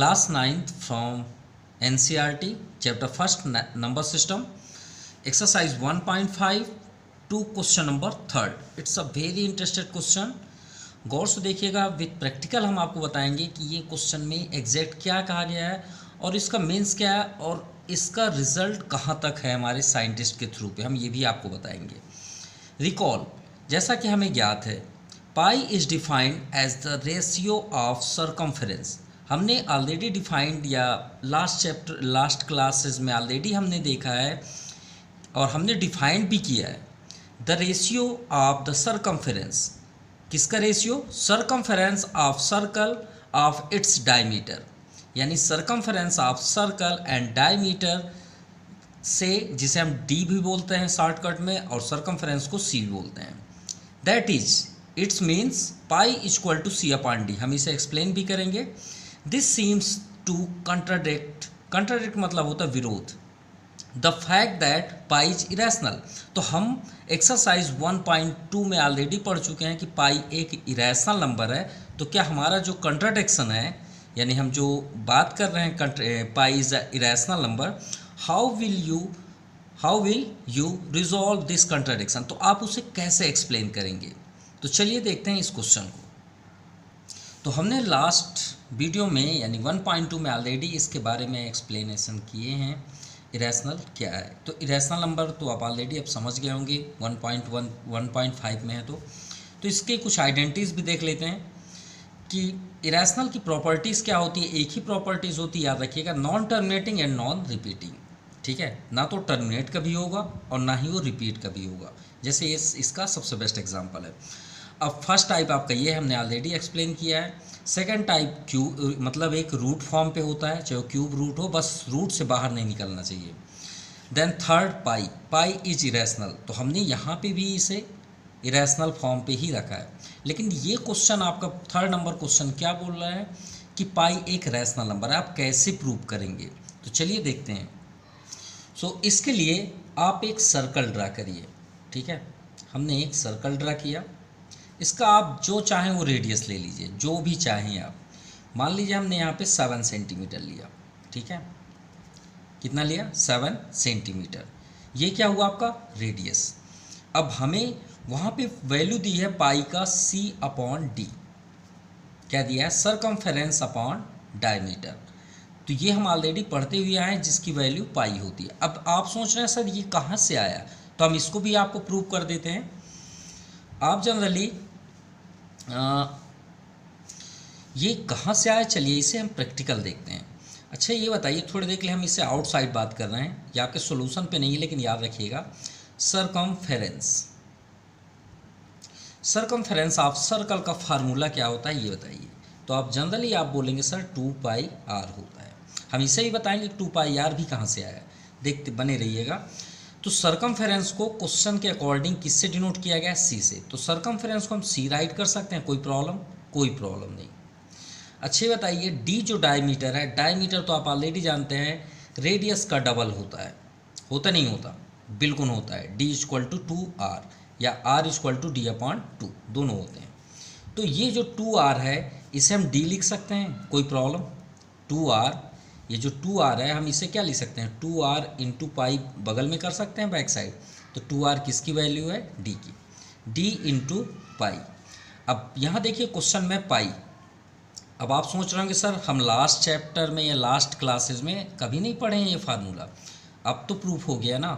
class 9th from NCERT, chapter first, number system, exercise 1.5 to question number third. It's a very interested question. गौर से देखिएगा, with practical हम आपको बताएंगे कि ये क्वेश्चन में एग्जैक्ट क्या कहा गया है और इसका मीन्स क्या है और इसका रिजल्ट कहाँ तक है हमारे साइंटिस्ट के थ्रू पे, हम ये भी आपको बताएंगे. रिकॉल, जैसा कि हमें ज्ञात है, pi is defined as the ratio of circumference. हमने ऑलरेडी डिफाइंड या लास्ट क्लासेस में ऑलरेडी हमने देखा है और हमने डिफाइंड भी किया है the ratio of the circumference. किसका ratio? Circumference of circle of its diameter, यानी circumference of circle and diameter से, जिसे हम डी भी बोलते हैं शॉर्टकट में और सरकमफेरेंस को सी भी बोलते हैं. That is it's means pi equal to C upon D. हम इसे एक्सप्लेन भी करेंगे. दिस सीम्स टू कंट्राडिक्ट मतलब होता है विरोध. The fact that pi is irrational. तो हम एक्सरसाइज 1.2 में ऑलरेडी पढ़ चुके हैं कि पाई एक इरेशनल नंबर है. तो क्या हमारा जो कंट्राडिक्शन है, यानी हम जो बात कर रहे हैं pi is a irrational number, how will you resolve this contradiction. तो आप उसे कैसे एक्सप्लेन करेंगे? तो चलिए देखते हैं इस क्वेश्चन को. तो हमने लास्ट वीडियो में यानी 1.2 में ऑलरेडी इसके बारे में एक्सप्लेनेशन किए हैं, इरेशनल क्या है. तो इरेशनल नंबर तो आप ऑलरेडी अब समझ गए होंगे, 1.1 1.5 में है. तो इसके कुछ आइडेंटिटीज़ भी देख लेते हैं कि इरेशनल की प्रॉपर्टीज़ क्या होती है. एक ही प्रॉपर्टीज़ होती है, याद रखिएगा, non terminating and non repeating. ठीक है, ना तो टर्मिनेट कभी होगा और ना ही वो रिपीट कभी होगा. जैसे इसका सबसे बेस्ट एग्जांपल है. अब फर्स्ट टाइप आपका ये हमने ऑलरेडी एक्सप्लेन किया है. सेकंड टाइप क्यूब, मतलब एक रूट फॉर्म पे होता है, चाहे क्यूब रूट हो, बस रूट से बाहर नहीं निकलना चाहिए. Then third pi is irrational. तो हमने यहाँ पे भी इसे इरेशनल फॉर्म पे ही रखा है. लेकिन ये क्वेश्चन आपका थर्ड नंबर क्वेश्चन क्या बोल रहा है कि पाई एक रैशनल नंबर है. आप कैसे प्रूव करेंगे? तो चलिए देखते हैं. सो इसके लिए आप एक सर्कल ड्रा करिए. ठीक है, हमने एक सर्कल ड्रा किया. इसका आप जो चाहें वो रेडियस ले लीजिए, जो भी चाहें आप. मान लीजिए हमने यहाँ पे 7 सेंटीमीटर लिया. ठीक है, कितना लिया? 7 सेंटीमीटर. ये क्या हुआ आपका? रेडियस. अब हमें वहाँ पे वैल्यू दी है पाई का C अपॉन डी. क्या दिया है? Circumference upon diameter. तो ये हम ऑलरेडी पढ़ते हुए आए हैं, जिसकी वैल्यू पाई होती है. अब आप सोच रहे हैं सर ये कहाँ से आया, तो हम इसको भी आपको प्रूव कर देते हैं. आप जनरली ये कहाँ से आया, चलिए इसे हम प्रैक्टिकल देखते हैं. अच्छा ये बताइए, थोड़ी देर के लिए हम इससे आउटसाइड बात कर रहे हैं, ये आपके सॉल्यूशन पे नहीं है, लेकिन याद रखिएगा सरकमफेरेंस ऑफ सर्कल का फार्मूला क्या होता है ये बताइए. तो आप जनरली आप बोलेंगे सर 2πr होता है. हम इसे ही बताएंगे 2πr भी कहाँ से आया, देखते बने रहिएगा. तो सरकमफेरेंस को क्वेश्चन के अकॉर्डिंग किससे डिनोट किया गया है? सी से. तो सरकमफेरेंस को हम सी राइट कर सकते हैं, कोई प्रॉब्लम नहीं. अच्छे बताइए, डी जो डायमीटर है, डायमीटर तो आप ऑलरेडी जानते हैं रेडियस का डबल होता है. होता नहीं होता? बिल्कुल होता है. डी इक्वल टू 2r या r equal to D upon 2, दोनों होते हैं. तो ये जो 2r है इसे हम डी लिख सकते हैं, कोई प्रॉब्लम. 2r, ये जो 2r है हम इसे क्या लिख सकते हैं? 2r इंटू पाई बगल में कर सकते हैं बैक साइड. तो 2r किसकी वैल्यू है? डी की. D into pi. अब यहाँ देखिए क्वेश्चन में पाई. अब आप सोच रहे होंगे सर हम लास्ट चैप्टर में या लास्ट क्लासेस में कभी नहीं पढ़े हैं ये फार्मूला. अब तो प्रूफ हो गया ना,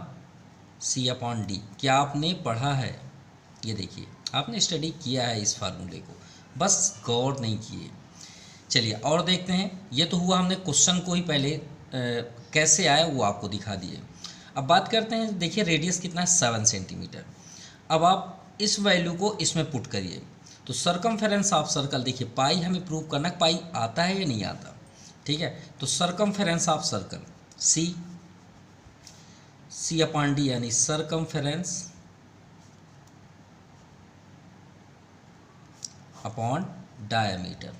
सी अपॉन डी. क्या आपने पढ़ा है? ये देखिए आपने स्टडी किया है इस फार्मूले को, बस गौर नहीं किए. चलिए और देखते हैं. ये तो हुआ हमने क्वेश्चन को ही पहले कैसे आया वो आपको दिखा दिए. अब बात करते हैं. देखिए रेडियस कितना है? 7 सेंटीमीटर. अब आप इस वैल्यू को इसमें पुट करिए. तो सरकमफेरेंस ऑफ सर्कल, देखिए पाई हमें प्रूव करना है, पाई आता है या नहीं आता. ठीक है, तो circumference of circle C upon D, यानी सरकमफेरेंस अपॉन डायमीटर.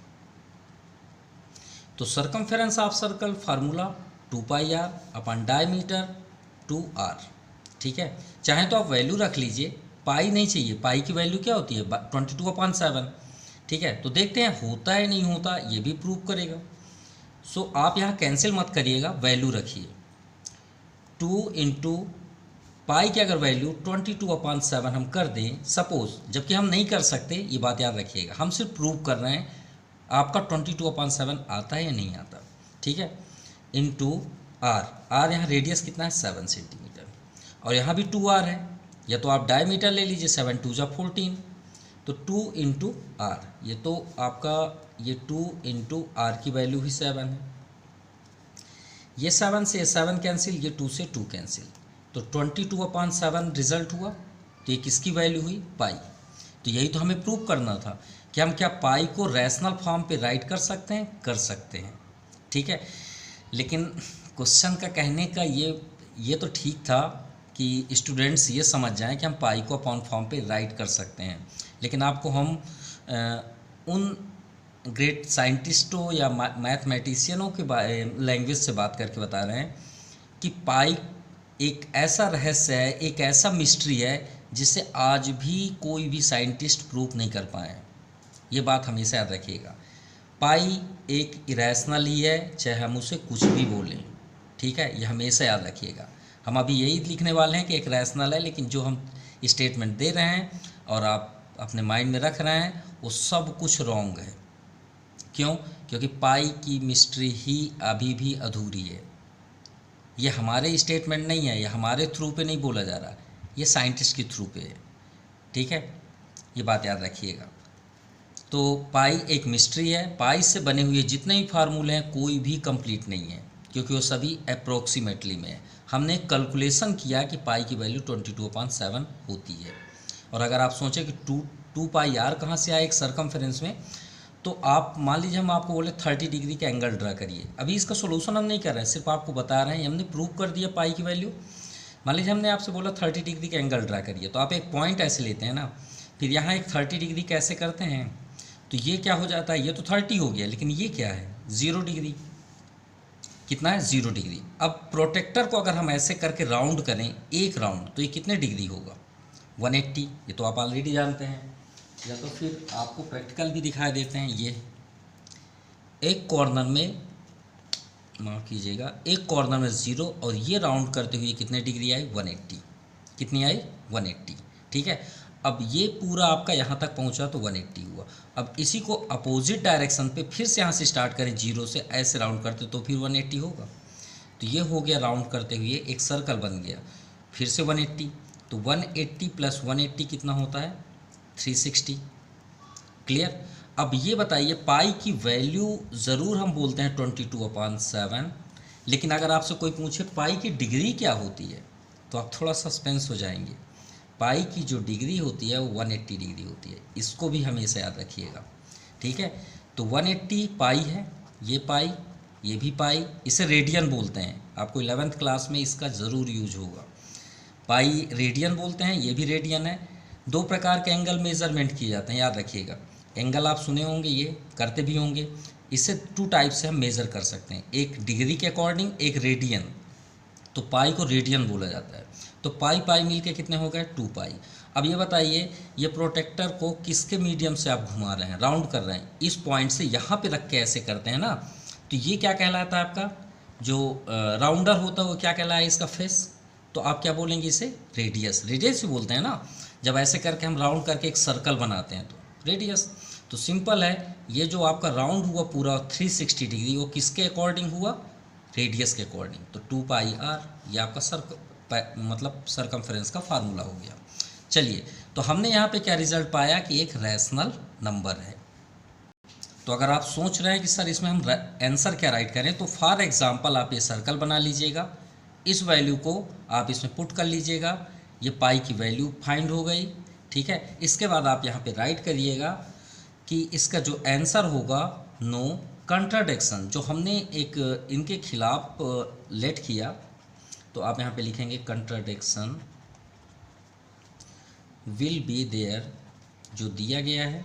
तो circumference of circle formula 2πr upon diameter 2r. ठीक है, चाहे तो आप वैल्यू रख लीजिए, पाई नहीं चाहिए. पाई की वैल्यू क्या होती है? 22/7. ठीक है, तो देखते हैं होता है नहीं होता, ये भी प्रूव करेगा. सो आप यहाँ कैंसिल मत करिएगा, वैल्यू रखिए। 2 इंटू पाई की अगर वैल्यू 22/7 हम कर दें सपोज, जबकि हम नहीं कर सकते, ये बात याद रखिएगा, हम सिर्फ प्रूव कर रहे हैं आपका 22/7 आता है या नहीं आता, ठीक है। इंटू आर यहाँ रेडियस कितना है 7 सेंटीमीटर, और यहाँ भी 2r है, या तो आप डायमीटर ले लीजिए, 7 2 जा 14, तो 2 इंटू आर, ये तो आपका ये 2 इंटू आर की वैल्यू ही 7 है, ये 7 से 7 कैंसिल, ये 2 से 2 कैंसिल, तो 22/7 रिजल्ट हुआ। तो ये किसकी वैल्यू हुई, पाई। तो यही तो हमें प्रूव करना था कि हम क्या पाई को रैशनल फॉर्म पे राइट कर सकते हैं, कर सकते हैं, ठीक है। लेकिन क्वेश्चन का कहने का ये तो ठीक था कि स्टूडेंट्स ये समझ जाएं कि हम पाई को अपॉन फॉर्म पे राइट कर सकते हैं, लेकिन आपको हम उन ग्रेट साइंटिस्टों या मैथमेटिशियनों के लैंग्वेज से बात करके बता रहे हैं कि पाई एक ऐसा रहस्य है, एक ऐसा मिस्ट्री है जिसे आज भी कोई भी साइंटिस्ट प्रूव नहीं कर पाए। ये बात हमेशा याद रखिएगा, पाई एक इरेशनल ही है, चाहे हम उसे कुछ भी बोलें, ठीक है, ये हमेशा याद रखिएगा। हम अभी यही लिखने वाले हैं कि एक रैशनल है, लेकिन जो हम स्टेटमेंट दे रहे हैं और आप अपने माइंड में रख रहे हैं वो सब कुछ रॉन्ग है। क्यों? क्योंकि पाई की मिस्ट्री ही अभी भी अधूरी है। ये हमारे स्टेटमेंट नहीं है, ये हमारे थ्रू पे नहीं बोला जा रहा, ये साइंटिस्ट के थ्रू पे है, ठीक है, ये बात याद रखिएगा। तो पाई एक मिस्ट्री है, पाई से बने हुए जितने भी फार्मूले हैं कोई भी कंप्लीट नहीं है, क्योंकि वो सभी अप्रोक्सीमेटली में है। हमने कैलकुलेशन किया कि पाई की वैल्यू 22/7 होती है। और अगर आप सोचें कि 2 पाई आर कहाँ से आए एक सर्कमफेरेंस में, तो आप मान लीजिए हम आपको बोले 30 डिग्री का एंगल ड्रा करिए। अभी इसका सोल्यूशन हम नहीं कर रहे हैं, सिर्फ आपको बता रहे हैं, हमने प्रूव कर दिया पाई की वैल्यू। मान लीजिए हमने आपसे बोला 30 डिग्री का एंगल ड्रा करिए, तो आप एक पॉइंट ऐसे लेते हैं ना, फिर यहाँ एक 30 डिग्री कैसे करते हैं, तो ये क्या हो जाता है, ये तो 30 हो गया, लेकिन ये क्या है 0 डिग्री, कितना है 0 डिग्री। अब प्रोटेक्टर को अगर हम ऐसे करके राउंड करें एक राउंड, तो ये कितने डिग्री होगा 180, ये तो आप ऑलरेडी जानते हैं, या तो फिर आपको प्रैक्टिकल भी दिखाई देते हैं। ये एक कॉर्नर में, माफ़ कीजिएगा, एक कॉर्नर में 0 और ये राउंड करते हुए कितने डिग्री आई 180, कितनी आई 180, ठीक है। अब ये पूरा आपका यहाँ तक पहुँचा तो 180 हुआ। अब इसी को अपोजिट डायरेक्शन पे फिर से यहाँ से स्टार्ट करें 0 से, ऐसे राउंड करते तो फिर 180 होगा। तो ये हो गया राउंड करते हुए एक सर्कल बन गया, फिर से 180, तो 180 प्लस 180 कितना होता है 360। क्लियर? अब ये बताइए पाई की वैल्यू ज़रूर हम बोलते हैं 22/7, लेकिन अगर आपसे कोई पूछे पाई की डिग्री क्या होती है तो आप थोड़ा सस्पेंस हो जाएंगे। पाई की जो डिग्री होती है वो 180 डिग्री होती है, इसको भी हमेशा याद रखिएगा, ठीक है। तो 180 पाई है, ये पाई, ये भी पाई, इसे रेडियन बोलते हैं, आपको 11th क्लास में इसका ज़रूर यूज होगा। पाई रेडियन बोलते हैं, ये भी रेडियन है। 2 प्रकार के एंगल मेज़रमेंट किए जाते हैं, याद रखिएगा। एंगल आप सुने होंगे, ये करते भी होंगे। इससे 2 टाइप से हम मेज़र कर सकते हैं, एक डिग्री के अकॉर्डिंग, एक रेडियन। तो पाई को रेडियन बोला जाता है। तो पाई पाई मिल के कितने हो गए 2 पाई। अब ये बताइए ये प्रोटेक्टर को किसके मीडियम से आप घुमा रहे हैं, राउंड कर रहे हैं, इस पॉइंट से यहाँ पे रख के ऐसे करते हैं ना, तो ये क्या कहलाता है आपका जो राउंडर होता है वो क्या कहलाया इसका फेस, तो आप क्या बोलेंगे इसे रेडियस, रेडियस ही बोलते हैं ना। जब ऐसे करके हम राउंड करके एक सर्कल बनाते हैं तो रेडियस। तो सिंपल है, ये जो आपका राउंड हुआ पूरा 360 डिग्री वो किसके अकॉर्डिंग हुआ, रेडियस के अकॉर्डिंग। तो 2 पाई आर ये आपका मतलब सरकमफ्रेंस का फार्मूला हो गया। चलिए, तो हमने यहाँ पे क्या रिजल्ट पाया कि एक रैशनल नंबर है। तो अगर आप सोच रहे हैं कि सर इसमें हम आंसर क्या राइट करें, तो फॉर एग्जांपल आप ये सर्कल बना लीजिएगा, इस वैल्यू को आप इसमें पुट कर लीजिएगा, ये पाई की वैल्यू फाइंड हो गई, ठीक है। इसके बाद आप यहाँ पे राइट करिएगा कि इसका जो आंसर होगा नो कंट्राडिक्शन, जो हमने एक इनके खिलाफ लेट किया, तो आप यहाँ पे लिखेंगे कंट्राडिक्शन विल बी देयर, जो दिया गया है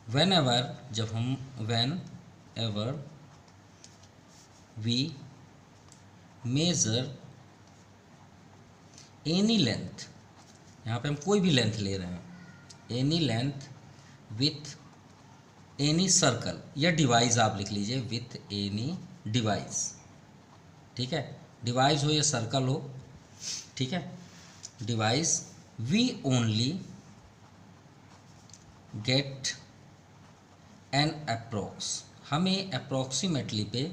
वेन एवर, जब हम whenever we measure any length, यहाँ पे हम कोई भी लेंथ ले रहे हैं, any length with any circle या डिवाइस आप लिख लीजिए, विथ एनी डिवाइस, ठीक है, डिवाइस हो या सर्कल हो, ठीक है, device, we only get an approx, हमें अप्रोक्सीमेटली पे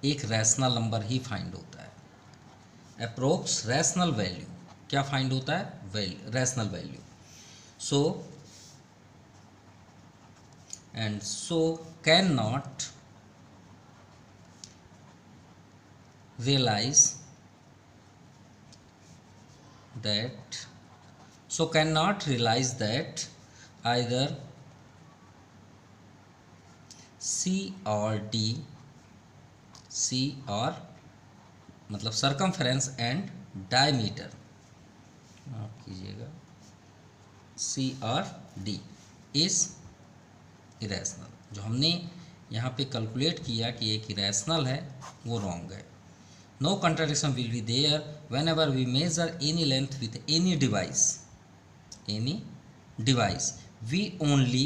एक रैशनल नंबर ही फाइंड होता है। अप्रोक्स रैशनल वैल्यू, क्या फाइंड होता है? Value, rational value. So and so can not realize that, so cannot realize that either C or D, C or मतलब circumference and diameter, आप कीजिएगा, C और D is irrational। जो हमने यहाँ पे कैलकुलेट किया कि एक irrational है वो wrong है। No contradiction will be there whenever we measure any length with any device. Any device, we only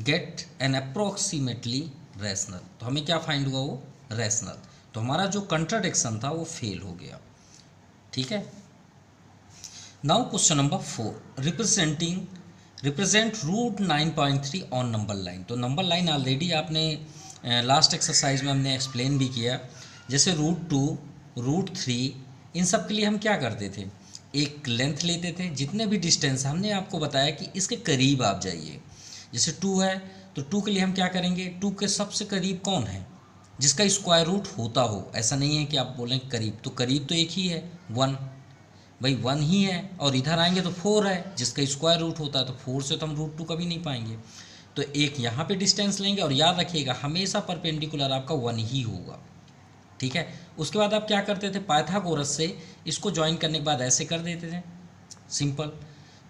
get an approximately rational। तो हमें क्या फाइंड हुआ? वो रैशनल। तो हमारा जो कंट्राडिक्शन था वो फेल हो गया, ठीक है। Now question number 4, represent root 9.3 on number line. तो नंबर लाइन ऑलरेडी आपने लास्ट एक्सरसाइज में हमने एक्सप्लेन भी किया। जैसे रूट 2, रूट 3, इन सब के लिए हम क्या करते थे? एक लेंथ लेते थे, जितने भी डिस्टेंस, हमने आपको बताया कि इसके करीब आप जाइए। जैसे 2 है तो 2 के लिए हम क्या करेंगे? 2 के सबसे करीब कौन है? जिसका स्क्वायर रूट होता हो। ऐसा नहीं है कि आप बोलें करीब, तो करीब तो एक ही है, 1, भाई 1 ही है। और इधर आएंगे तो 4 है, जिसका स्क्वायर रूट होता है, तो 4 से तो हम रूट 2 कभी नहीं पाएंगे। तो एक यहाँ पे डिस्टेंस लेंगे, और याद रखिएगा हमेशा परपेंडिकुलर आपका 1 ही होगा, ठीक है। उसके बाद आप क्या करते थे? पाइथागोरस से इसको ज्वाइन करने के बाद ऐसे कर देते थे, सिंपल।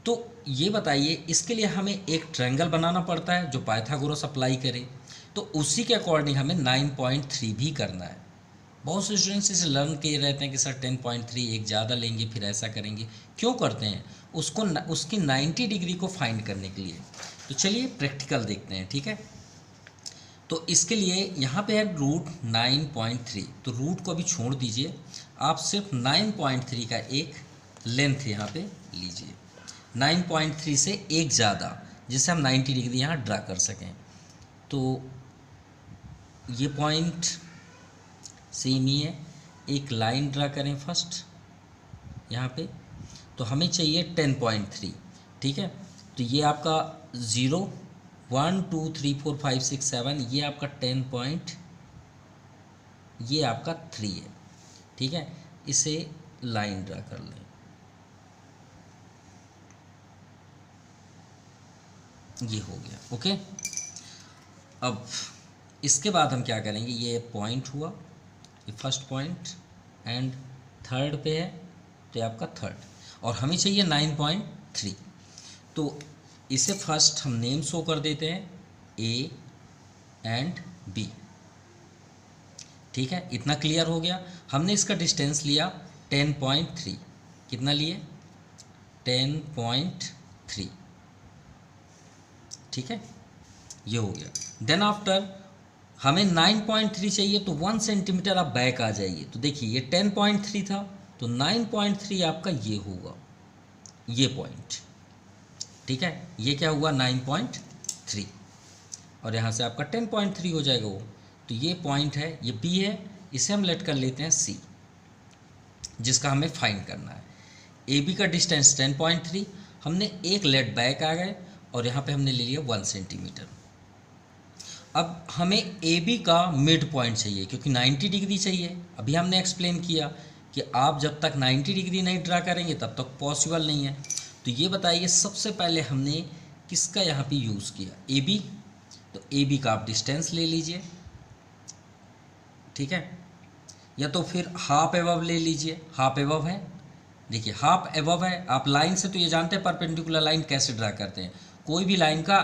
तो ये बताइए, इसके लिए हमें एक ट्रायंगल बनाना पड़ता है जो पाइथागोरस अप्लाई करे, तो उसी के अकॉर्डिंग हमें 9.3 भी करना है। बहुत से स्टूडेंट्स इसे लर्न किए रहते हैं कि सर 10.3 एक ज़्यादा लेंगे फिर ऐसा करेंगे। क्यों करते हैं? उसकी 90 डिग्री को फाइंड करने के लिए। तो चलिए प्रैक्टिकल देखते हैं, ठीक है। तो इसके लिए यहाँ पे है रूट 9.3, तो रूट को अभी छोड़ दीजिए, आप सिर्फ 9.3 का एक लेंथ यहाँ पे लीजिए, 9.3 से एक ज़्यादा, जिससे हम 90 डिग्री यहाँ ड्रा कर सकें। तो ये पॉइंट सेम ही है, एक लाइन ड्रा करें फर्स्ट यहाँ पे। तो हमें चाहिए 10.3, ठीक है। तो ये आपका 0, 1 2 3 4 5 6 7, ये आपका 10 पॉइंट, ये आपका 3 है, ठीक है। इसे लाइन ड्रा कर लें, ये हो गया, ओके। अब इसके बाद हम क्या करेंगे? ये पॉइंट हुआ, ये फर्स्ट पॉइंट, एंड थर्ड पे है तो ये आपका थर्ड, और हमें चाहिए 9.3। तो इसे फर्स्ट हम नेम शो कर देते हैं, ए एंड बी, ठीक है। इतना क्लियर हो गया। हमने इसका डिस्टेंस लिया 10.3, कितना लिए? 10.3, ठीक है, ये हो गया। देन आफ्टर हमें 9.3 चाहिए, तो 1 सेंटीमीटर आप बैक आ जाइए। तो देखिए ये 10.3 था, तो 9.3 आपका ये होगा, ये पॉइंट, ठीक है। ये क्या हुआ? 9.3, और यहाँ से आपका 10.3 हो जाएगा वो। तो ये पॉइंट है, ये बी है, इसे हम लेट कर लेते हैं सी, जिसका हमें फाइंड करना है। ए बी का डिस्टेंस 10.3, हमने एक लेट बैक आ गए, और यहाँ पे हमने ले लिया 1 सेंटीमीटर। अब हमें ए बी का मिड पॉइंट चाहिए, क्योंकि 90 डिग्री चाहिए। अभी हमने एक्सप्लेन किया कि आप जब तक 90 डिग्री नहीं ड्रा करेंगे तब तक पॉसिबल नहीं है। तो ये बताइए, सबसे पहले हमने किसका यहाँ पे यूज़ किया? A B. तो ए बी का आप डिस्टेंस ले लीजिए, ठीक है, या तो फिर हाफ एबव ले लीजिए। हाफ एबव है, देखिए हाफ एबव है। आप लाइन से तो ये जानते हैं परपेंडिकुलर लाइन कैसे ड्रा करते हैं। कोई भी लाइन का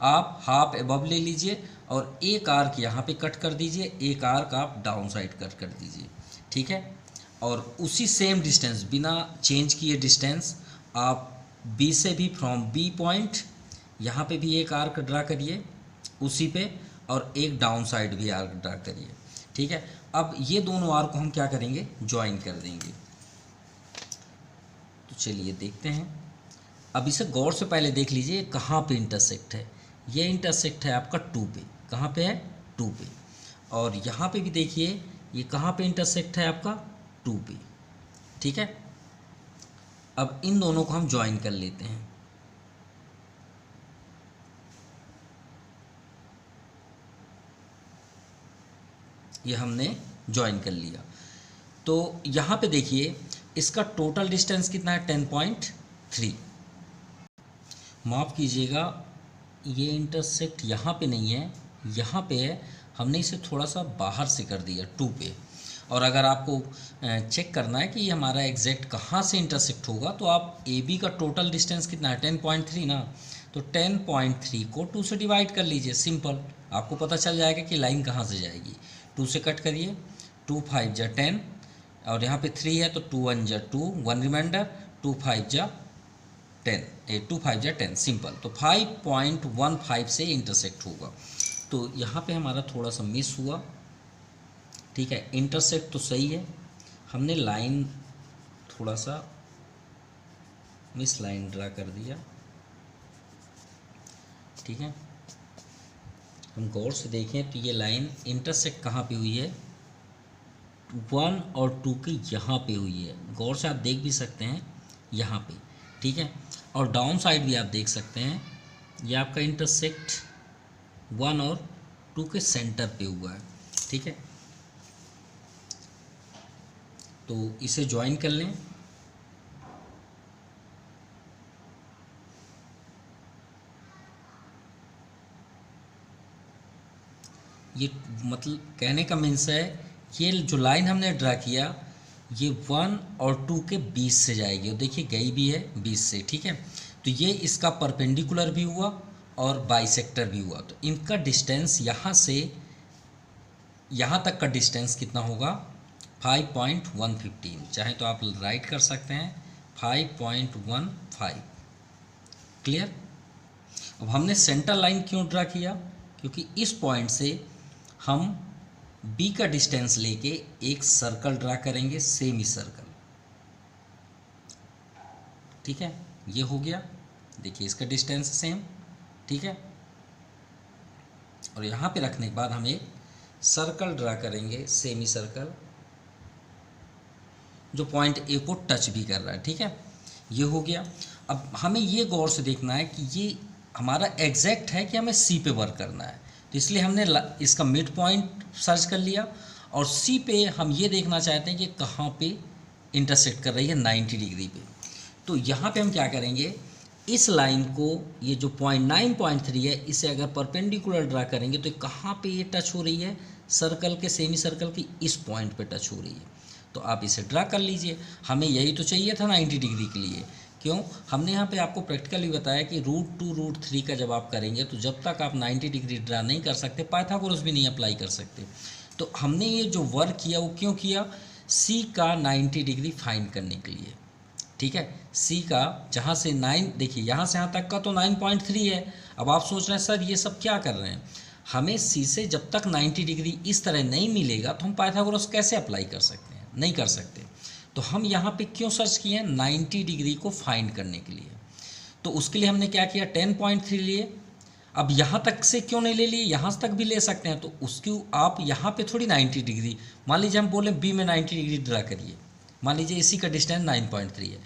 आप हाफ एबव ले लीजिए, और एक आर्क यहाँ पे कट कर दीजिए, एक आर्क आप डाउन साइड कट कर दीजिए, ठीक है। और उसी सेम डिस्टेंस, बिना चेंज किए डिस्टेंस, आप बी से भी, फ्रॉम बी पॉइंट यहाँ पे भी एक आर्क ड्रा करिए उसी पे, और एक डाउन साइड भी आर्क ड्रा करिए। ठीक है, अब ये दोनों आर्क को हम क्या करेंगे, ज्वाइन कर देंगे। तो चलिए देखते हैं। अब इसे गौर से पहले देख लीजिए कहाँ पे इंटरसेक्ट है। ये इंटरसेक्ट है आपका 2 पे। कहाँ पे है, 2 पे। और यहाँ पे भी देखिए ये कहाँ पे इंटरसेक्ट है आपका, 2 पे। ठीक है, अब इन दोनों को हम ज्वाइन कर लेते हैं। ये हमने ज्वाइन कर लिया। तो यहाँ पे देखिए इसका टोटल डिस्टेंस कितना है, 10.3। माफ़ कीजिएगा, ये इंटरसेक्ट यहाँ पे नहीं है, यहाँ पे है। हमने इसे थोड़ा सा बाहर से कर दिया 2 पे। और अगर आपको चेक करना है कि ये हमारा एग्जैक्ट कहाँ से इंटरसेक्ट होगा, तो आप ए बी का टोटल डिस्टेंस कितना है, 10.3 ना। तो 10.3 को 2 से डिवाइड कर लीजिए, सिंपल। आपको पता चल जाएगा कि लाइन कहाँ से जाएगी। 2 से कट करिए, 2 5 जा 10, और यहाँ पे 3 है तो 2 1 जा 2, 1 रिमाइंडर, 2 5 जा 10, 2 5 जा 10, सिंपल। तो 5.15 से इंटरसेक्ट होगा। तो यहाँ पे हमारा थोड़ा सा मिस हुआ। ठीक है, इंटरसेक्ट तो सही है, हमने लाइन थोड़ा सा मिस लाइन ड्रा कर दिया। ठीक है, हम गौर से देखें तो ये लाइन इंटरसेक्ट कहाँ पे हुई है, 1 और 2 के यहाँ पे हुई है। गौर से आप देख भी सकते हैं यहाँ पे। ठीक है, और डाउन साइड भी आप देख सकते हैं, ये आपका इंटरसेक्ट 1 और 2 के सेंटर पे हुआ है। ठीक है, तो इसे ज्वाइन कर लें। ये मतलब कहने का मीन्स है, ये जो लाइन हमने ड्रा किया ये 1 और 2 के बीच से जाएगी, और देखिए गई भी है बीच से। ठीक है, तो ये इसका परपेंडिकुलर भी हुआ और बाइसेक्टर भी हुआ। तो इनका डिस्टेंस यहाँ से यहाँ तक का डिस्टेंस कितना होगा, 5.115। चाहे तो आप राइट कर सकते हैं 5.15। क्लियर। अब हमने सेंटर लाइन क्यों ड्रा किया, क्योंकि इस पॉइंट से हम बी का डिस्टेंस लेके एक सर्कल ड्रा करेंगे, सेमी सर्कल। ठीक है, ये हो गया। देखिए इसका डिस्टेंस सेम। ठीक है, और यहाँ पे रखने के बाद हम एक सर्कल ड्रा करेंगे, सेमी सर्कल, जो पॉइंट ए को टच भी कर रहा है। ठीक है, ये हो गया। अब हमें ये गौर से देखना है कि ये हमारा एग्जैक्ट है कि हमें सी पे वर्क करना है। तो इसलिए हमने इसका मिड पॉइंट सर्च कर लिया, और सी पे हम ये देखना चाहते हैं कि कहाँ पे इंटरसेक्ट कर रही है, 90 डिग्री पे। तो यहाँ पे हम क्या करेंगे, इस लाइन को, ये जो पॉइंट 9.3 है, इसे अगर परपेंडिकुलर ड्रा करेंगे तो कहाँ पे ये टच हो रही है, सर्कल के, सेमी सर्कल की इस पॉइंट पे टच हो रही है। तो आप इसे ड्रा कर लीजिए। हमें यही तो चाहिए था 90 डिग्री के लिए। क्यों, हमने यहाँ पे आपको प्रैक्टिकली बताया कि √2 √3 का जब आप करेंगे तो जब तक आप 90 डिग्री ड्रा नहीं कर सकते, पाइथागोरस भी नहीं अप्लाई कर सकते। तो हमने ये जो वर्क किया वो क्यों किया, सी का 90 डिग्री फाइंड करने के लिए। ठीक है, सी का जहाँ से 9, देखिए यहाँ से यहाँ तक का तो 9.3 है। अब आप सोच रहे हैं सर ये सब क्या कर रहे हैं, हमें सी से जब तक 90 डिग्री इस तरह नहीं मिलेगा तो हम पाइथागोरस कैसे अप्लाई कर सकते हैं, नहीं कर सकते। तो हम यहाँ पे क्यों सर्च किए हैं, 90 डिग्री को फाइंड करने के लिए। तो उसके लिए हमने क्या किया, 10.3 लिए। अब यहाँ तक से क्यों नहीं ले लिए, यहाँ तक भी ले सकते हैं। तो उसकी आप यहाँ पे थोड़ी 90 डिग्री, मान लीजिए हम बोले बी में 90 डिग्री ड्रा करिए, मान लीजिए इसी का डिस्टेंस 9.3 है,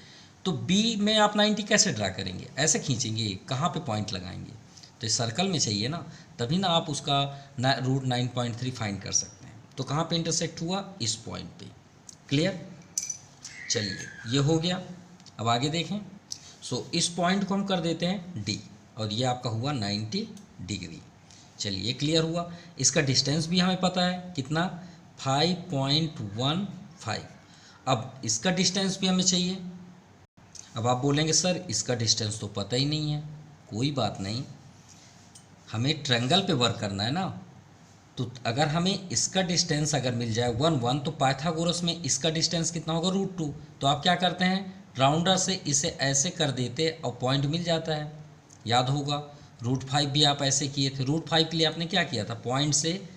तो बी में आप 90 कैसे ड्रा करेंगे, ऐसे खींचेंगे, कहाँ पे पॉइंट लगाएंगे, तो इस सर्कल में चाहिए ना, तभी ना आप उसका √9.3 फाइंड कर सकते हैं। तो कहाँ पे इंटरसेक्ट हुआ, इस पॉइंट पे। क्लियर। चलिए ये हो गया। अब आगे देखें। सो इस पॉइंट को हम कर देते हैं डी, और ये आपका हुआ 90 डिग्री। चलिए क्लियर हुआ। इसका डिस्टेंस भी हमें पता है कितना, 5.15। अब इसका डिस्टेंस भी हमें चाहिए। अब आप बोलेंगे सर इसका डिस्टेंस तो पता ही नहीं है, कोई बात नहीं, हमें ट्रायंगल पे वर्क करना है ना। तो अगर हमें इसका डिस्टेंस अगर मिल जाए 1 1, तो पाइथागोरस में इसका डिस्टेंस कितना होगा, √2। तो आप क्या करते हैं, राउंडर से इसे ऐसे कर देते और पॉइंट मिल जाता है, याद होगा। √5 भी आप ऐसे किए थे। √5 के लिए आपने क्या किया था, पॉइंट से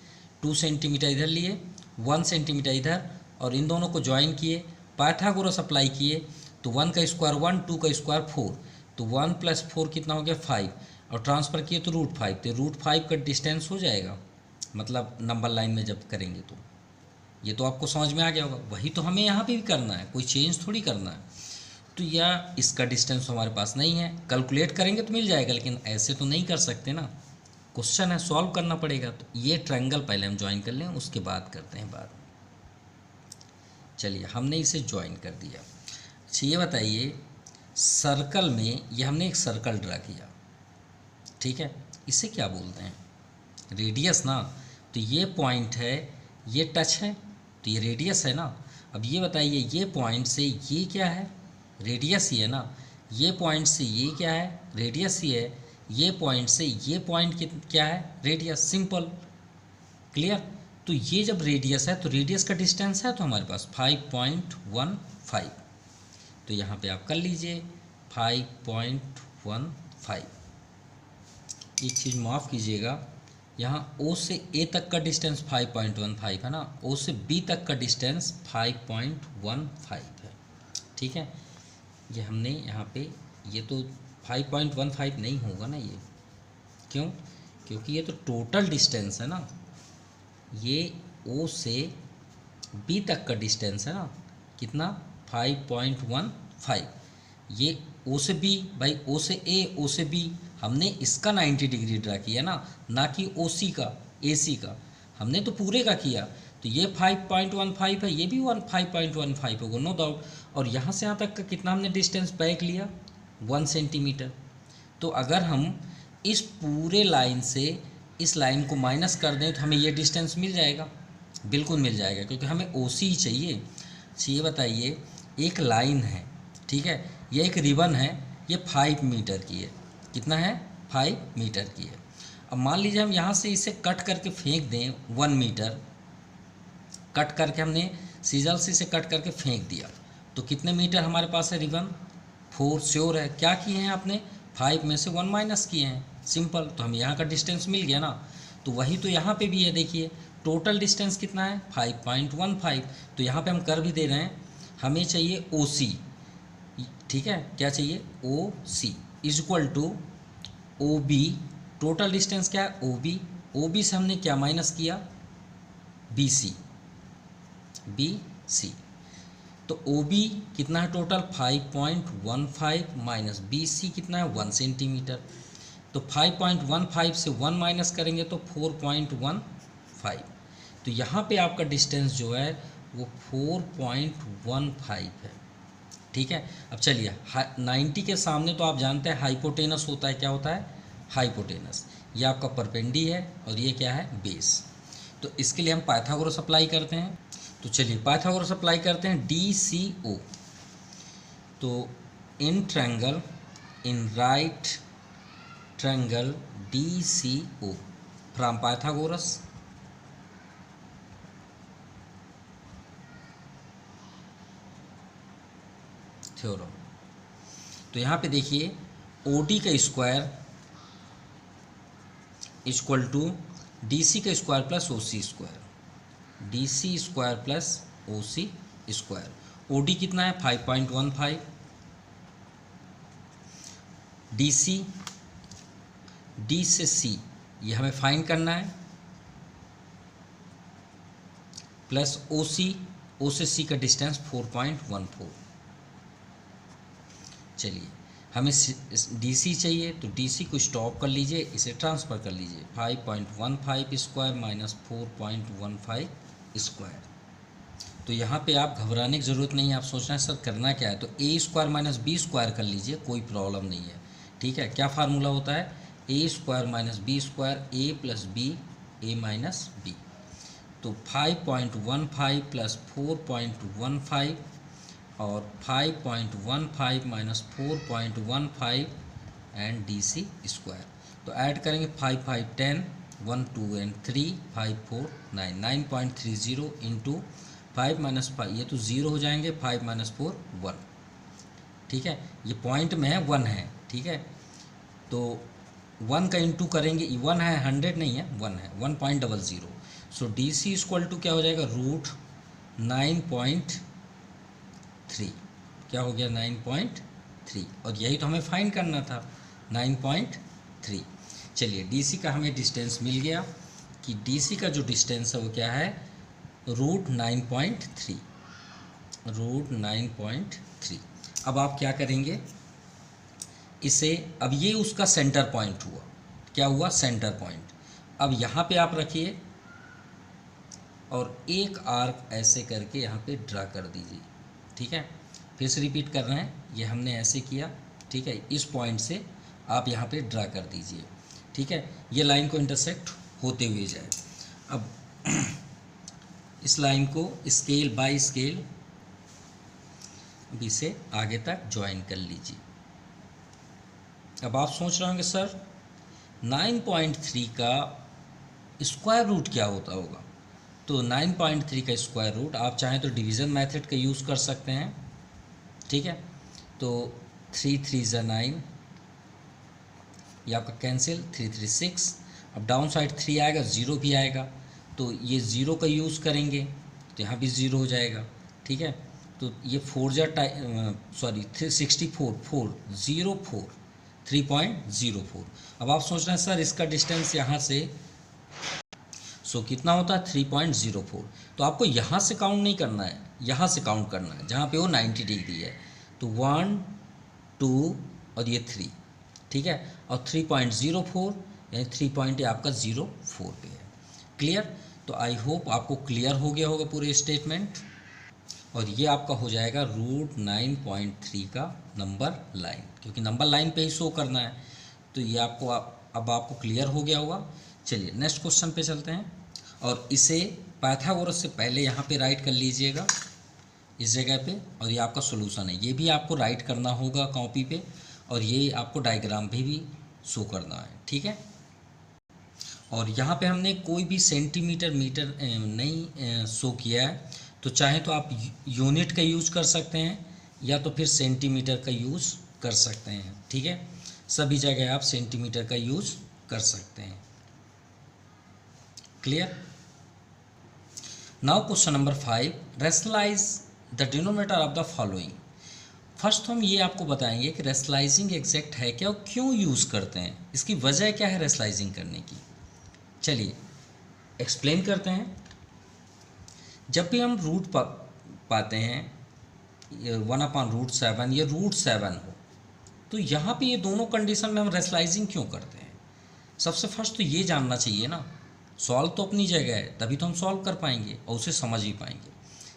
2 सेंटीमीटर इधर लिए, 1 सेंटीमीटर इधर, और इन दोनों को ज्वाइन किए, पाइथागोरस अप्लाई किए, तो 1 का स्क्वायर 1, 2 का स्क्वायर 4, तो 1 + 4 कितना हो गया 5, और ट्रांसफ़र किए तो √5, तो √5 का डिस्टेंस हो जाएगा, मतलब नंबर लाइन में जब करेंगे तो ये तो आपको समझ में आ गया होगा। वही तो हमें यहाँ पे भी करना है, कोई चेंज थोड़ी करना है। तो या इसका डिस्टेंस हमारे पास नहीं है, कैलकुलेट करेंगे तो मिल जाएगा, लेकिन ऐसे तो नहीं कर सकते ना, क्वेश्चन है, सॉल्व करना पड़ेगा। तो ये ट्रायंगल पहले हम ज्वाइन कर लें, उसके बाद करते हैं बात। चलिए हमने इसे ज्वाइन कर दिया। अच्छा ये बताइए, सर्कल में ये हमने एक सर्कल ड्रा किया, ठीक है, इसे क्या बोलते हैं, रेडियस ना। तो ये पॉइंट है, ये टच है, तो ये रेडियस है ना। अब ये बताइए, ये पॉइंट से ये क्या है, रेडियस ही है ना। ये पॉइंट से ये क्या है, रेडियस ही है। ये पॉइंट से ये पॉइंट क्या है, रेडियस, सिंपल, क्लियर। तो ये जब रेडियस है तो रेडियस का डिस्टेंस है तो हमारे पास 5.15, तो यहाँ पे आप कर लीजिए 5.15। एक चीज़ माफ़ कीजिएगा, यहाँ O से A तक का डिस्टेंस 5.15 है ना, O से B तक का डिस्टेंस 5.15 है, ठीक है। ये हमने यहाँ पे, ये तो 5.15 नहीं होगा ना ये, क्यों, क्योंकि ये तो टोटल डिस्टेंस है ना, ये O से B तक का डिस्टेंस है ना, कितना 5.15। ये O से B, भाई O से A, O से B, हमने इसका 90 डिग्री ड्रा किया ना कि OC का, AC का, हमने तो पूरे का किया। तो ये 5.15 है, ये भी 5.15 होगा, नो डाउट। और यहाँ से यहाँ तक का कितना हमने डिस्टेंस बैक लिया, 1 सेंटीमीटर। तो अगर हम इस पूरे लाइन से इस लाइन को माइनस कर दें तो हमें ये डिस्टेंस मिल जाएगा, बिल्कुल मिल जाएगा, क्योंकि हमें OC ही चाहिए। अच्छा ये बताइए, एक लाइन है, ठीक है, ये एक रिबन है, ये 5 मीटर की है, कितना है, 5 मीटर की है। अब मान लीजिए हम यहाँ से इसे कट करके फेंक दें 1 मीटर, कट करके हमने सीजल से इसे कट करके फेंक दिया, तो कितने मीटर हमारे पास है रिबन, 4 श्योर है। क्या किए हैं आपने, 5 में से 1 माइनस किए हैं, सिंपल। तो हमें यहाँ का डिस्टेंस मिल गया ना। तो वही तो यहाँ पे भी है, देखिए टोटल डिस्टेंस कितना है 5.15। तो यहाँ पे हम कर भी दे रहे हैं, हमें चाहिए OC, ठीक है, क्या चाहिए, OC is equal to OB, total distance क्या है OB, OB से हमने क्या माइनस किया, BC, तो OB कितना है टोटल 5.15 माइनस BC कितना है 1 सेंटीमीटर। तो 5.15 से 1 माइनस करेंगे तो 4.15। तो यहाँ पे आपका डिस्टेंस जो है वो 4.15 है, ठीक है। अब चलिए 90 के सामने तो आप जानते हैं हाइपोटेनस होता है, क्या होता है, हाइपोटेनस। ये आपका परपेंडी है और ये क्या है, बेस। तो इसके लिए हम पाइथागोरस अप्लाई करते हैं। तो चलिए पाइथागोरस अप्लाई करते हैं, DCO। तो in triangle, in right triangle DCO from Pythagoras, theorem. तो यहाँ पे देखिए OD का स्क्वायर इक्वल टू DC का square plus OC square, DC square plus OC square. OD कितना है 5.15, DC, D से C ये हमें फाइंड करना है, प्लस OC, O से C का डिस्टेंस 4.14। चलिए हमें DC चाहिए, तो DC को स्टॉप कर लीजिए, इसे ट्रांसफ़र कर लीजिए, 5.15 स्क्वायर माइनस 4.15 स्क्वायर। तो यहाँ पे आप घबराने की ज़रूरत नहीं है, आप सोचना है सर करना क्या है, तो A square minus B square कर लीजिए, कोई प्रॉब्लम नहीं है, ठीक है। क्या फार्मूला होता है, A square minus B square, A plus B, A minus B। तो 5.15 प्लस 4.15 और 5.15 माइनस 4.15 एंड DC स्क्वायर। तो ऐड करेंगे 5 5 10, 1 2 and 3, 5 4 9, 9.30 इंटू 5 माइनस 5, ये तो 0 हो जाएंगे, 5 माइनस 4 1, ठीक है। ये पॉइंट में है 1 है, ठीक है। तो 1 का इंटू करेंगे, 1 है 100 नहीं है, 1 है 1.00। सो डी सी इक्वल टू क्या हो जाएगा, रूट 9.3। क्या हो गया, 9.3। और यही तो हमें फाइंड करना था, 9.3। चलिए डी सी का हमें डिस्टेंस मिल गया कि डी सी का जो डिस्टेंस है वो क्या है, रूट 9.3, रूट 9.3। अब आप क्या करेंगे इसे, अब ये उसका सेंटर पॉइंट हुआ, क्या हुआ, सेंटर पॉइंट। अब यहाँ पे आप रखिए और एक आर्क ऐसे करके यहाँ पे ड्रा कर दीजिए, ठीक है। फिर से रिपीट कर रहे हैं, ये हमने ऐसे किया, ठीक है। इस पॉइंट से आप यहाँ पे ड्रा कर दीजिए, ठीक है। ये लाइन को इंटरसेक्ट होते हुए जाए। अब इस लाइन को स्केल बाय स्केल इसे आगे तक ज्वाइन कर लीजिए। अब आप सोच रहे होंगे सर 9.3 का स्क्वायर रूट क्या होता होगा। तो 9.3 का स्क्वायर रूट आप चाहें तो डिवीज़न मेथड का यूज़ कर सकते हैं, ठीक है। तो 3 3 ज़ा 9, ये आपका कैंसिल, 3 3 6। अब डाउन साइड 3 आएगा, 0 भी आएगा, तो ये 0 का यूज़ करेंगे तो यहाँ भी 0 हो जाएगा, ठीक है। तो ये 4 ज़ा 64 404 3.04। अब आप सोच रहे हैं सर इसका डिस्टेंस यहाँ से कितना होता है, 3.04। तो आपको यहाँ से काउंट नहीं करना है, यहाँ से काउंट करना है जहाँ पे वो 90 डिग्री है। तो 1 2 और ये 3, ठीक है। और 3.04 यानी 3 आपका 04 पे है। क्लियर। तो आई होप आपको क्लियर हो गया होगा पूरे स्टेटमेंट। और ये आपका हो जाएगा रूट 9.3 का नंबर लाइन, क्योंकि नंबर लाइन पे ही शो करना है। तो ये आपको अब आपको क्लियर हो गया होगा। चलिए नेक्स्ट क्वेश्चन पे चलते हैं। और इसे पाइथागोरस से पहले यहाँ पे राइट कर लीजिएगा इस जगह पे, और ये आपका सोल्यूशन है। ये भी आपको राइट करना होगा कॉपी पे, और ये आपको डायग्राम भी शो करना है, ठीक है। और यहाँ पे हमने कोई भी सेंटीमीटर मीटर नहीं शो किया है, तो चाहे तो आप यूनिट का यूज़ कर सकते हैं या तो फिर सेंटीमीटर का यूज़ कर सकते हैं, ठीक है। सभी जगह आप सेंटीमीटर का यूज़ कर सकते हैं। Clear. Now question number 5, rationalize the denominator of the following. First हम ये आपको बताएंगे कि रैशनलाइजिंग एग्जैक्ट है क्या और क्यों यूज़ करते हैं, इसकी वजह क्या है रैशनलाइजिंग करने की। चलिए एक्सप्लेन करते हैं। जब भी हम रूट पाते हैं 1/√7, ये √7 हो, तो यहाँ पे ये दोनों कंडीशन में हम रैशनलाइजिंग क्यों करते हैं। सबसे फर्स्ट तो ये जानना चाहिए ना, सॉल्व तो अपनी जगह है, तभी तो हम सॉल्व कर पाएंगे और उसे समझ भी पाएंगे।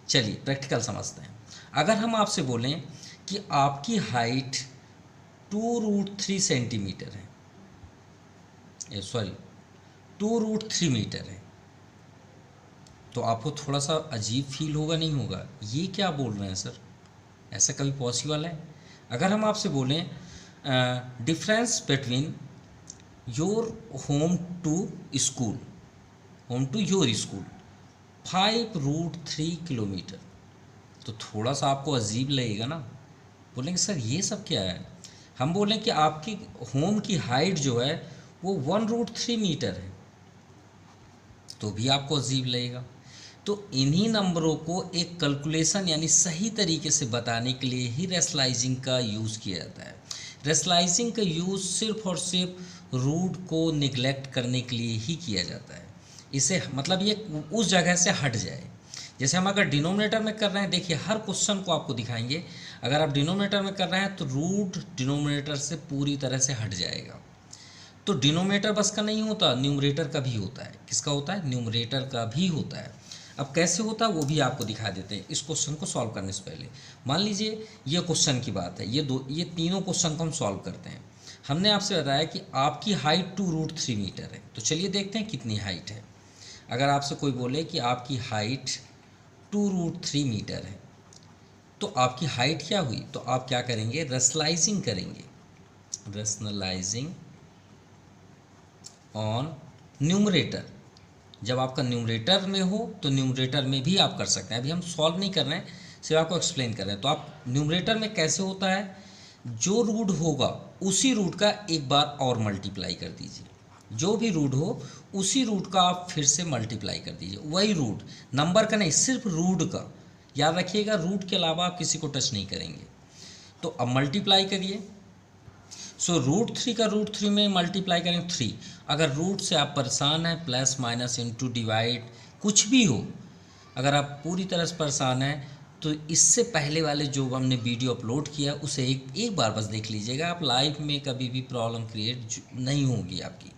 चलिए प्रैक्टिकल समझते हैं। अगर हम आपसे बोलें कि आपकी हाइट 2√3 सेंटीमीटर है, 2√3 मीटर है, तो आपको थोड़ा सा अजीब फील होगा, नहीं होगा, ये क्या बोल रहे हैं सर, ऐसा कभी पॉसिबल है। अगर हम आपसे बोलें difference between your home to school, home to your school 5√3 kilometre, तो थोड़ा सा आपको अजीब लगेगा ना, बोलेंगे सर ये सब क्या है। हम बोलें कि आपकी होम की हाइट जो है वो 1√3 मीटर है, तो भी आपको अजीब लगेगा। तो इन्हीं नंबरों को एक कैलकुलेशन यानी सही तरीके से बताने के लिए ही रैशनलाइजिंग का यूज़ किया जाता है। रैशनलाइजिंग का यूज़ सिर्फ और सिर्फ रूट को निगलेक्ट करने के लिए ही किया जाता है। इसे मतलब ये उस जगह से हट जाए। जैसे हम अगर डिनोमिनेटर में कर रहे हैं, देखिए हर क्वेश्चन को आपको दिखाएंगे, अगर आप डिनोमिनेटर में कर रहे हैं तो रूट डिनोमिनेटर से पूरी तरह से हट जाएगा। तो डिनोमिनेटर बस का नहीं होता, न्यूमरेटर का भी होता है। किसका होता है, न्यूमरेटर का भी होता है। अब कैसे होता है वो भी आपको दिखा देते हैं इस क्वेश्चन को सॉल्व करने से पहले। मान लीजिए ये क्वेश्चन की बात है, ये तीनों क्वेश्चन को हम सॉल्व करते हैं। हमने आपसे बताया कि आपकी हाइट 2√3 मीटर है, तो चलिए देखते हैं कितनी हाइट है। अगर आपसे कोई बोले कि आपकी हाइट 2√3 मीटर है, तो आपकी हाइट क्या हुई, तो आप क्या करेंगे, रैशनलाइजिंग करेंगे, रैशनलाइजिंग ऑन न्यूमरेटर। जब आपका न्यूमरेटर में हो तो न्यूमरेटर में भी आप कर सकते हैं। अभी हम सॉल्व नहीं कर रहे हैं, सिर्फ आपको एक्सप्लेन कर रहे हैं। तो आप न्यूमरेटर में कैसे होता है, जो रूट होगा उसी रूट का एक बार और मल्टीप्लाई कर दीजिए, जो भी रूट हो उसी रूट का आप फिर से मल्टीप्लाई कर दीजिए, वही रूट, नंबर का नहीं, सिर्फ रूट का, याद रखिएगा रूट के अलावा आप किसी को टच नहीं करेंगे। तो अब मल्टीप्लाई करिए। सो √3 का √3 में मल्टीप्लाई करें 3। अगर रूट से आप परेशान हैं, प्लस माइनस इंटू डिवाइड कुछ भी हो, अगर आप पूरी तरह से परेशान हैं तो इससे पहले वाले जो हमने वीडियो अपलोड किया उसे एक बार बस देख लीजिएगा। आप लाइफ में कभी भी प्रॉब्लम क्रिएट नहीं होगी आपकी,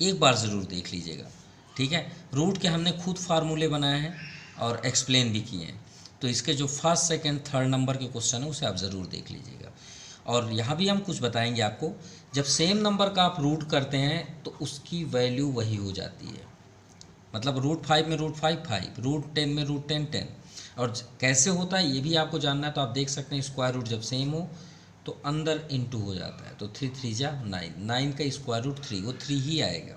एक बार ज़रूर देख लीजिएगा, ठीक है। रूट के हमने खुद फार्मूले बनाए हैं और एक्सप्लेन भी किए हैं, तो इसके जो फर्स्ट सेकंड थर्ड नंबर के क्वेश्चन है उसे आप ज़रूर देख लीजिएगा। और यहाँ भी हम कुछ बताएंगे आपको, जब सेम नंबर का आप रूट करते हैं तो उसकी वैल्यू वही हो जाती है, मतलब √5 में √5 5, √10 में √10 10। और कैसे होता है ये भी आपको जानना है तो आप देख सकते हैं, स्क्वायर रूट जब सेम हो तो अंदर इंटू हो जाता है, तो 3 3 जा 9, 9 का स्क्वायर रूट 3, वो 3 ही आएगा।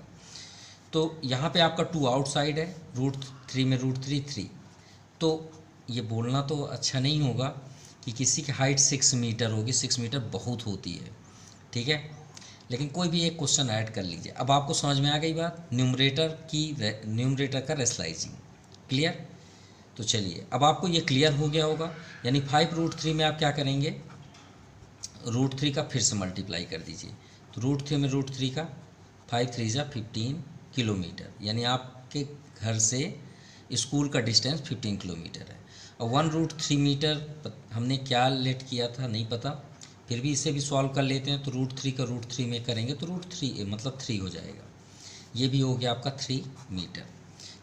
तो यहाँ पे आपका 2 आउटसाइड है, √3 में √3 3। तो ये बोलना तो अच्छा नहीं होगा कि किसी की हाइट 6 मीटर होगी, 6 मीटर बहुत होती है, ठीक है। लेकिन कोई भी एक क्वेश्चन ऐड कर लीजिए। अब आपको समझ में आ गई बात, न्यूमरेटर का रेशनलाइजिंग क्लियर। तो चलिए अब आपको ये क्लियर हो गया होगा, यानी 5√3 में आप क्या करेंगे, √3 का फिर से मल्टीप्लाई कर दीजिए। तो √3 में √3 का 5 3 जा 15 किलोमीटर, यानी आपके घर से स्कूल का डिस्टेंस 15 किलोमीटर है। और 1√3 मीटर हमने क्या लेट किया था नहीं पता, फिर भी इसे भी सॉल्व कर लेते हैं। तो √3 का √3 में करेंगे तो √3 मतलब 3 हो जाएगा, ये भी हो गया आपका 3 मीटर।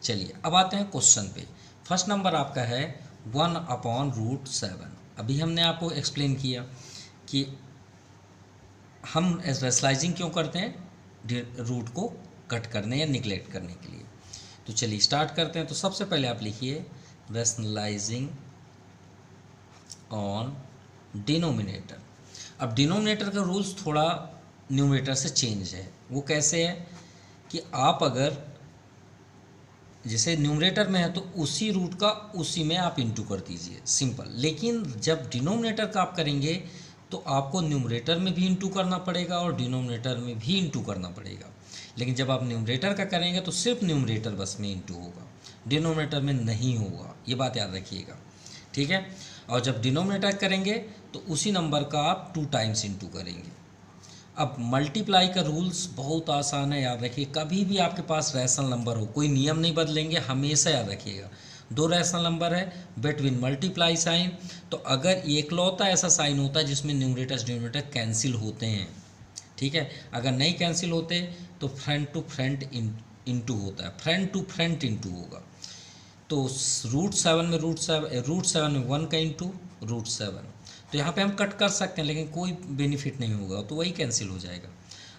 चलिए अब आते हैं क्वेश्चन पे। फर्स्ट नंबर आपका है 1/√7। अभी हमने आपको एक्सप्लेन किया कि हम रेशनलाइजिंग क्यों करते हैं, रूट को कट करने या निगलेक्ट करने के लिए। तो चलिए स्टार्ट करते हैं। तो सबसे पहले आप लिखिए रेशनलाइजिंग ऑन डिनोमिनेटर। अब डिनोमिनेटर का रूल्स थोड़ा न्यूमरेटर से चेंज है। वो कैसे है कि आप अगर जैसे न्यूमरेटर में है तो उसी रूट का उसी में आप इंटू कर दीजिए, सिंपल। लेकिन जब डिनोमिनेटर का आप करेंगे तो आपको न्यूमरेटर में भी इंटू करना पड़ेगा और डिनोमिनेटर में भी इंटू करना पड़ेगा। लेकिन जब आप न्यूमरेटर का करेंगे तो सिर्फ न्यूमरेटर बस में इंटू होगा, डिनोमिनेटर में नहीं होगा, ये बात याद रखिएगा, ठीक है। और जब डिनोमिनेटर करेंगे तो उसी नंबर का आप 2 टाइम्स इंटू करेंगे। अब मल्टीप्लाई का रूल्स बहुत आसान है, याद रखिए। कभी भी आपके पास रैशनल नंबर हो, कोई नियम नहीं बदलेंगे, हमेशा याद रखिएगा 2 रैशनल नंबर है, बिटवीन मल्टीप्लाई साइन। तो अगर एकलौता ऐसा साइन होता है जिसमें न्यूमरेटर डिनोमिनेटर कैंसिल होते हैं, ठीक है। अगर नहीं कैंसिल होते तो फ्रंट टू फ्रंट इंटू होता है, फ्रंट टू फ्रंट इंटू होगा। तो √7 में √7 में 1 का इंटू √7। तो यहाँ पे हम कट कर सकते हैं लेकिन कोई बेनिफिट नहीं होगा, तो वही कैंसिल हो जाएगा।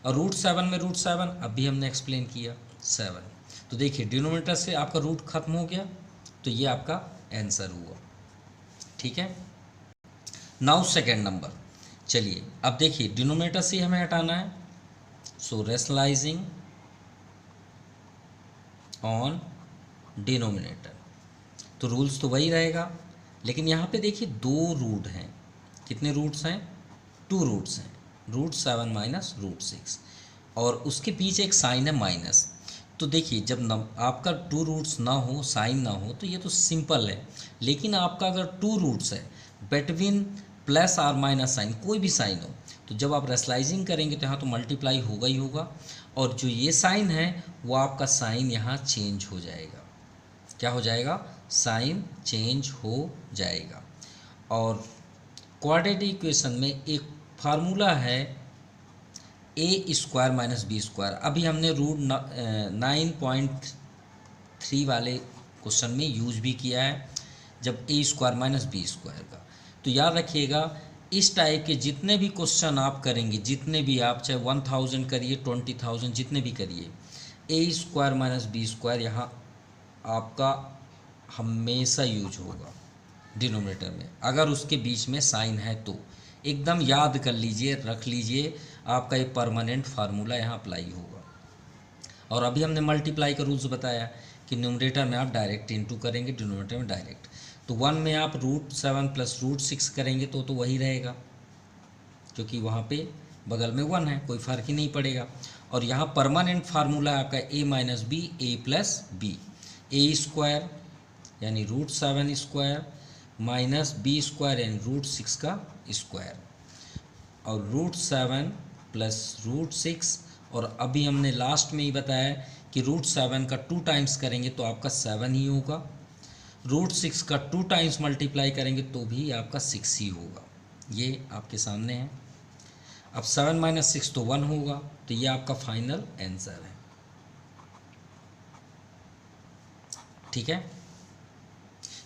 और √7 में √7 अभी हमने एक्सप्लेन किया 7। तो देखिए डिनोमिनेटर से आपका रूट खत्म हो गया, तो ये आपका आंसर हुआ, ठीक है। नाउ सेकेंड नंबर, चलिए अब देखिए डिनोमिनेटर से हमें हटाना है। सो रेशनलाइजिंग ऑन डिनोमिनेटर, तो रूल्स तो वही रहेगा। लेकिन यहाँ पे देखिए 2 रूट हैं, कितने रूट्स हैं, 2 रूट्स हैं, √7 माइनस √6, और उसके पीछे एक साइन है माइनस। तो देखिए जब आपका 2 रूट्स ना हो, साइन ना हो, तो ये तो सिंपल है। लेकिन आपका अगर 2 रूट्स है, बिटवीन प्लस और माइनस साइन, कोई भी साइन हो, तो जब आप रेशनलाइजिंग करेंगे तो यहाँ तो मल्टीप्लाई होगा ही होगा, और जो ये साइन है वो आपका साइन यहाँ चेंज हो जाएगा। क्या हो जाएगा, साइन चेंज हो जाएगा। और क्वाड्रेटिक इक्वेशन में एक फार्मूला है a² माइनस b²। अभी हमने √9.3 वाले क्वेश्चन में यूज भी किया है, जब a² माइनस b² का। तो याद रखिएगा इस टाइप के जितने भी क्वेश्चन आप करेंगे, जितने भी आप चाहे 1000 करिए, 20,000, जितने भी करिए, a² माइनस b² यहाँ आपका हमेशा यूज होगा डिनोमिनेटर में। अगर उसके बीच में साइन है तो एकदम याद कर लीजिए, रख लीजिए, आपका ये परमानेंट फार्मूला यहाँ अप्लाई होगा। और अभी हमने मल्टीप्लाई का रूल्स बताया कि न्यूमरेटर में आप डायरेक्ट इंटू करेंगे, डिनोमिनेटर में डायरेक्ट। तो 1 में आप √7 प्लस √6 करेंगे तो वही रहेगा, क्योंकि वहाँ पे बगल में 1 है, कोई फ़र्क ही नहीं पड़ेगा। और यहाँ परमानेंट फार्मूला है आपका a minus B A plus B, A square यानी √7² माइनस बी स्क्वायर यानी √6 का स्क्वायर, और √7 प्लस √6, और अभी हमने लास्ट में ही बताया कि √7 का 2 टाइम्स करेंगे तो आपका 7 ही होगा, √6 का 2 टाइम्स मल्टीप्लाई करेंगे तो भी आपका 6 ही होगा। ये आपके सामने है। अब 7 माइनस 6 तो 1 होगा, तो ये आपका फाइनल आंसर है। ठीक है,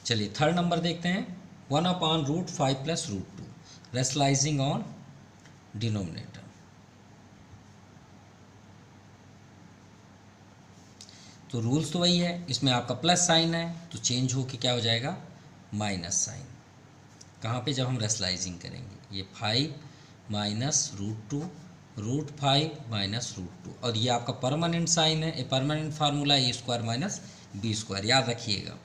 चलिए थर्ड नंबर देखते हैं। 1/√5 प्लस √2 रेशनलाइजिंग ऑन डिनोमिनेटर। तो रूल्स तो वही है, इसमें आपका प्लस साइन है तो चेंज हो के क्या हो जाएगा, माइनस साइन। कहाँ पे, जब हम रेशनलाइजिंग करेंगे। ये 5 माइनस √2 √5 माइनस √2, और ये आपका परमानेंट साइन है, ये परमानेंट फार्मूला है a² माइनस b²। याद रखिएगा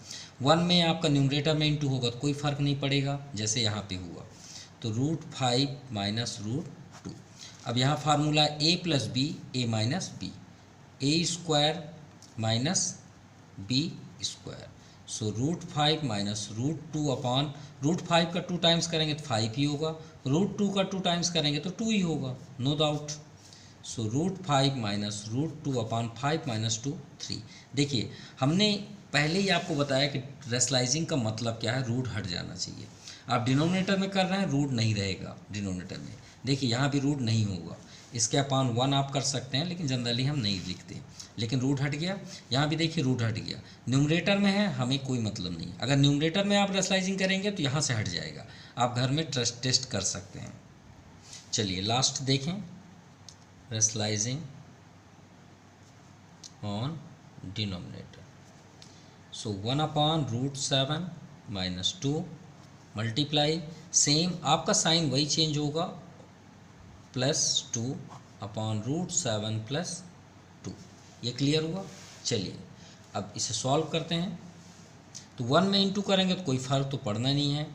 1 में आपका न्यूमरेटर में इंटू होगा तो कोई फ़र्क नहीं पड़ेगा, जैसे यहाँ पे हुआ। तो √5 माइनस √2। अब यहाँ formula a plus B A minus B, a² minus b²। So √5 minus √2 upon √5 का 2 टाइम्स करेंगे तो 5 ही होगा, √2 का 2 टाइम्स करेंगे तो 2 ही होगा, नो डाउट। सो √5 माइनस √2 अपॉन 5 माइनस 2 3। देखिए हमने पहले ही आपको बताया कि रेशनलाइजिंग का मतलब क्या है, रूट हट जाना चाहिए। आप डिनोमिनेटर में कर रहे हैं, रूट नहीं रहेगा डिनोमिनेटर में। देखिए यहाँ भी रूट नहीं होगा, इसके अपॉन 1 आप कर सकते हैं, लेकिन जनरली हम नहीं लिखते। लेकिन रूट हट गया, यहाँ भी देखिए रूट हट गया। न्यूमरेटर में है, हमें कोई मतलब नहीं। अगर न्यूमरेटर में आप रेशनलाइजिंग करेंगे तो यहाँ से हट जाएगा। आप घर में टेस्ट कर सकते हैं। चलिए लास्ट देखें, rationalising on denominator. So 1/√7 minus 2 multiply, same आपका साइन वही चेंज होगा, +2 अपॉन √7 प्लस 2। ये क्लियर हुआ। चलिए अब इसे सॉल्व करते हैं। तो 1 में इंटू करेंगे तो कोई फ़र्क तो पड़ना नहीं है,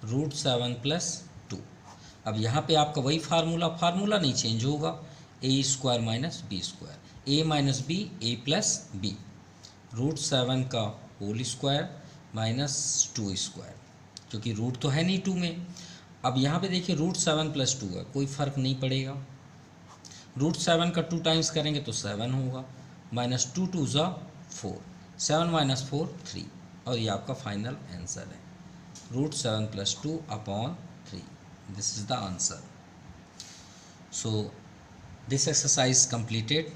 √7 प्लस 2। अब यहाँ पे आपका वही फार्मूला नहीं चेंज होगा, a² minus b², a minus B A plus B, √7 का होल स्क्वायर माइनस 2², क्योंकि रूट तो है नहीं 2 में। अब यहाँ पे देखिए √7 प्लस 2 है, कोई फ़र्क नहीं पड़ेगा। √7 का 2 टाइम्स करेंगे तो 7 होगा, माइनस 2 2 ज़ा 4, 7 माइनस 4 3, और ये आपका फाइनल आंसर है, √7 plus 2 upon 3। This is the answer. So this exercise completed.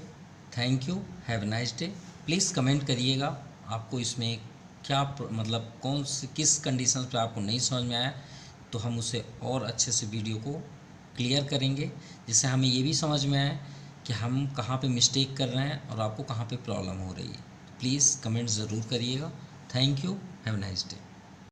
Thank you, have a nice day. Please comment करिएगा आपको इसमें क्या मतलब कौन से किस कंडीशन पे आपको नहीं समझ में आया, तो हम उसे और अच्छे से वीडियो को क्लियर करेंगे, जिससे हमें ये भी समझ में आए कि हम कहाँ पे मिस्टेक कर रहे हैं और आपको कहाँ पे प्रॉब्लम हो रही है। प्लीज़ कमेंट ज़रूर करिएगा। Thank you, have a nice day.